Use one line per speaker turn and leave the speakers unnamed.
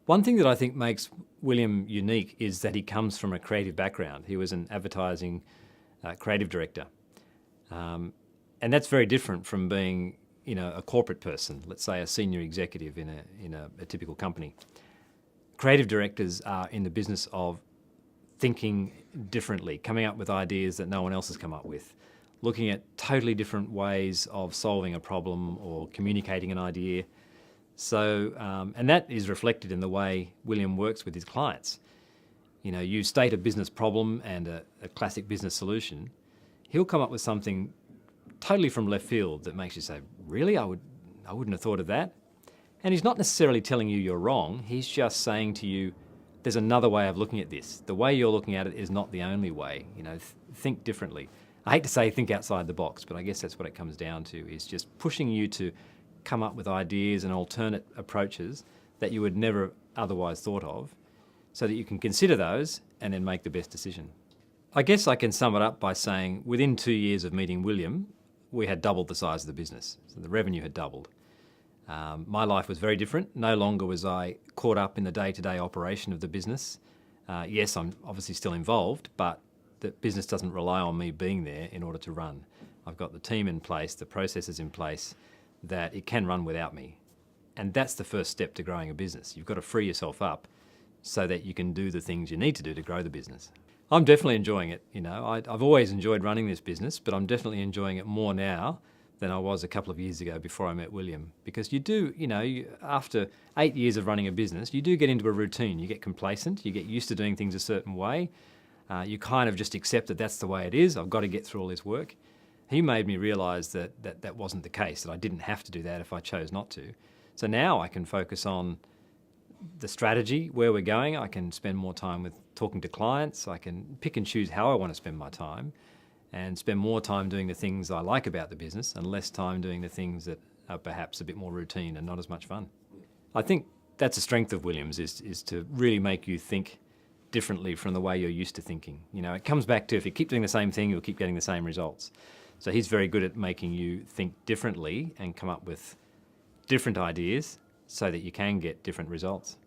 One thing that I think makes William unique is that he comes from a creative background. He was an advertising creative director. And that's very different from being, a corporate person, let's say a senior executive in a typical company. Creative directors are in the business of thinking differently, coming up with ideas that no one else has come up with, looking at totally different ways of solving a problem or communicating an idea. So, and that is reflected in the way William works with his clients. You state a business problem and a classic business solution. He'll come up with something totally from left field that makes you say, really? I wouldn't have thought of that. And he's not necessarily telling you you're wrong. He's just saying to you, there's another way of looking at this. The way you're looking at it is not the only way. Think differently. I hate to say think outside the box, but I guess that's what it comes down to, is just pushing you to come up with ideas and alternate approaches that you would never otherwise thought of, so that you can consider those and then make the best decision. I guess I can sum it up by saying within 2 years of meeting William, we had doubled the size of the business. So the revenue had doubled. My life was very different. No longer was I caught up in the day-to-day operation of the business. Yes, I'm obviously still involved, but the business doesn't rely on me being there in order to run. I've got the team in place, the processes in place, that it can run without me. And that's the first step to growing a business. You've got to free yourself up so that you can do the things you need to do to grow the business. I'm definitely enjoying it. I've always enjoyed running this business, but I'm definitely enjoying it more now than I was a couple of years ago before I met William. Because you do, after 8 years of running a business, you do get into a routine. You get complacent, you get used to doing things a certain way. You kind of just accept that that's the way it is. I've got to get through all this work. He made me realise that wasn't the case, that I didn't have to do that if I chose not to. So now I can focus on the strategy, where we're going. I can spend more time with talking to clients. I can pick and choose how I want to spend my time and spend more time doing the things I like about the business and less time doing the things that are perhaps a bit more routine and not as much fun. I think that's a strength of William's, is to really make you think differently from the way you're used to thinking. It comes back to, if you keep doing the same thing, you'll keep getting the same results. So he's very good at making you think differently and come up with different ideas so that you can get different results.